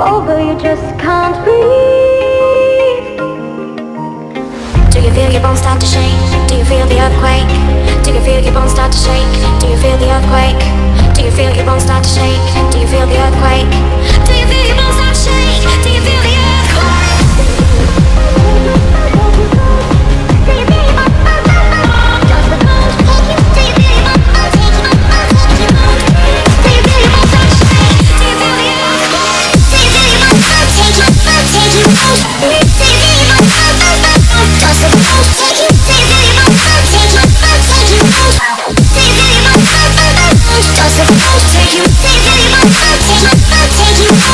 over, you just can't breathe. Do you feel your bones start to shake? Do you feel the earthquake? Do you feel your bones start to shake? Do you feel the earthquake? Do you feel your bones start to shake? Do you feel the earthquake? Do you feel your bones start to shake? Do you feel the earthquake? Do you feel your bones start to shake? Does the bones take you? Do you feel your bones start to shake? Do you feel your bones start to shake? Do you feel the earthquake? Do you feel your bones start to take you? Take you out? Do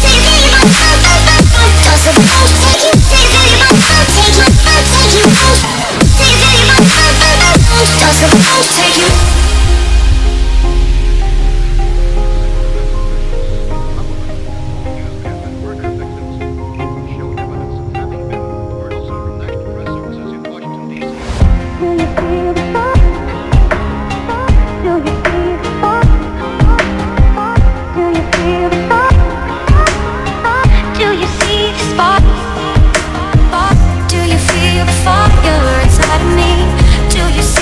you feel your bones start to shake? Does the bones take you? Do you feel your bones start to take you? Take you out? Do you feel your bones start to shake? Does the bones take you? Do you feel your bones start to take you? Take you out? Do you feel your bones start to shake? Does the bones take you? Do you feel your bones start to take you? Take you out? Do you feel your bones start to shake?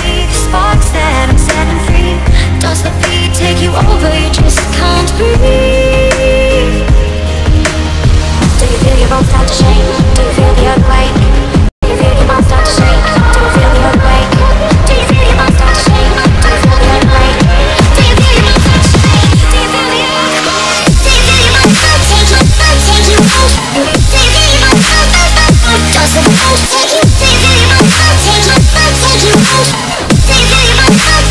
Does the bones take you? Take you over, you just can't breathe. Do you feel your bones start to shake? Do you feel the earthquake? Do you feel your bones start to shake? Do you feel the earthquake? Do you feel your bones start to shake? Do you feel the earthquake? Do you feel your bones start to shake? Do you feel the earthquake? Do you feel your bones start to take you? Take you out? Do you feel your bones start to shake? Does the bones take you? Do you feel your bones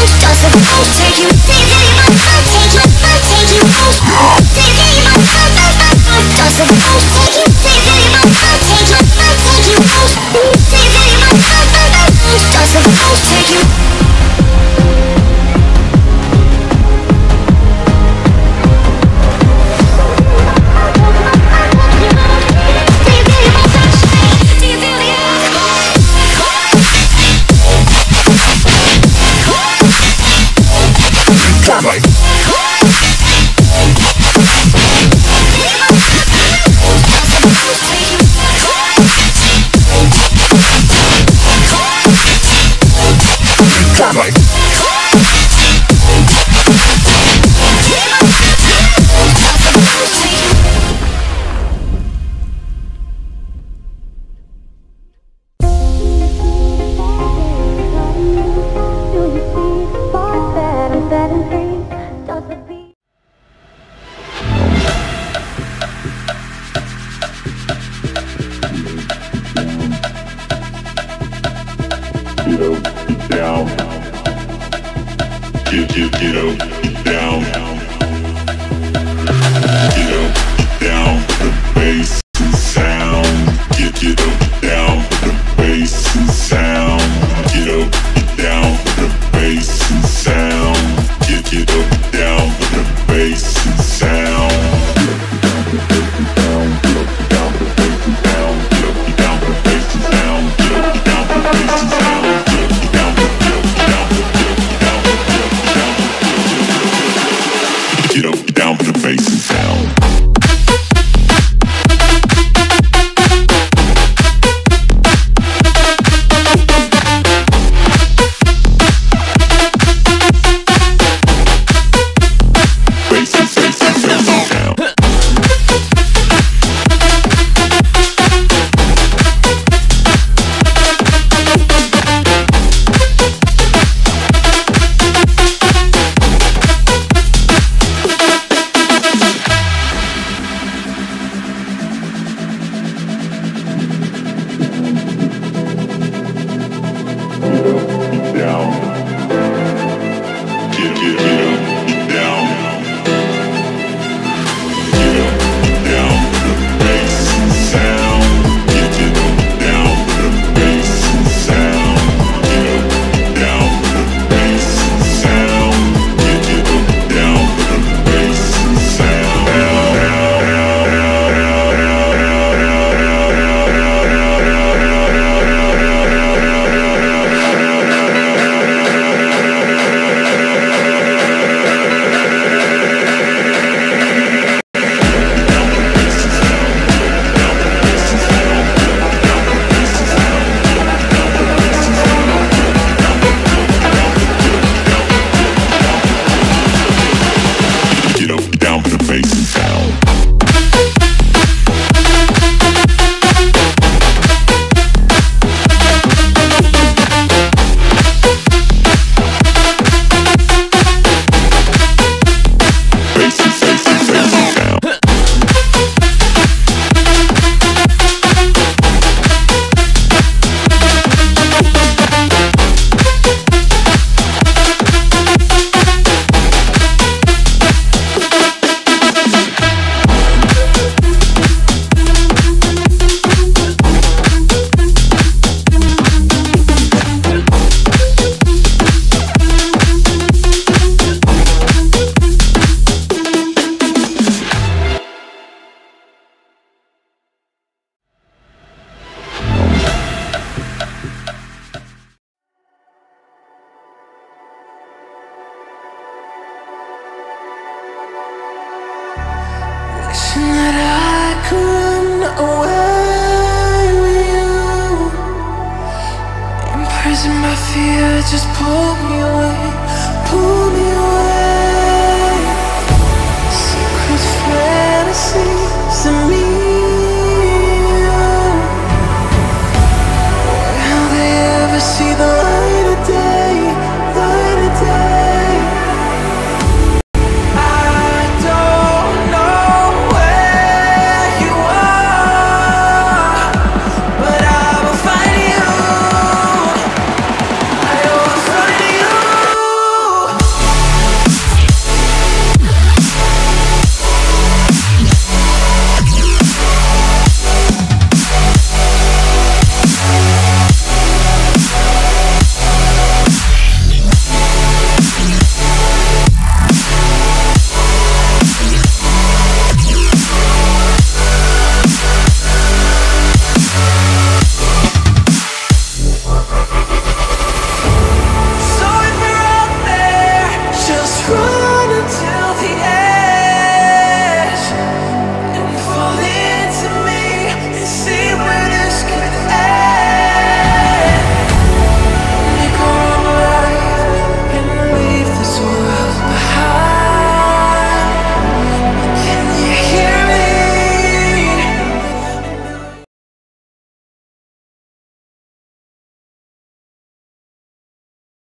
start to take you? Take you out? Do you feel your bones start to shake? Does the bones take you? Do you feel your bones start to take you? Take you out? Do you feel your bones start to shake? Does the bones take you? Do you feel your bones start to take you? Take you out? Do you feel your bones start to shake? Does the bones take you? fears and my fear just pull me away, pull me away.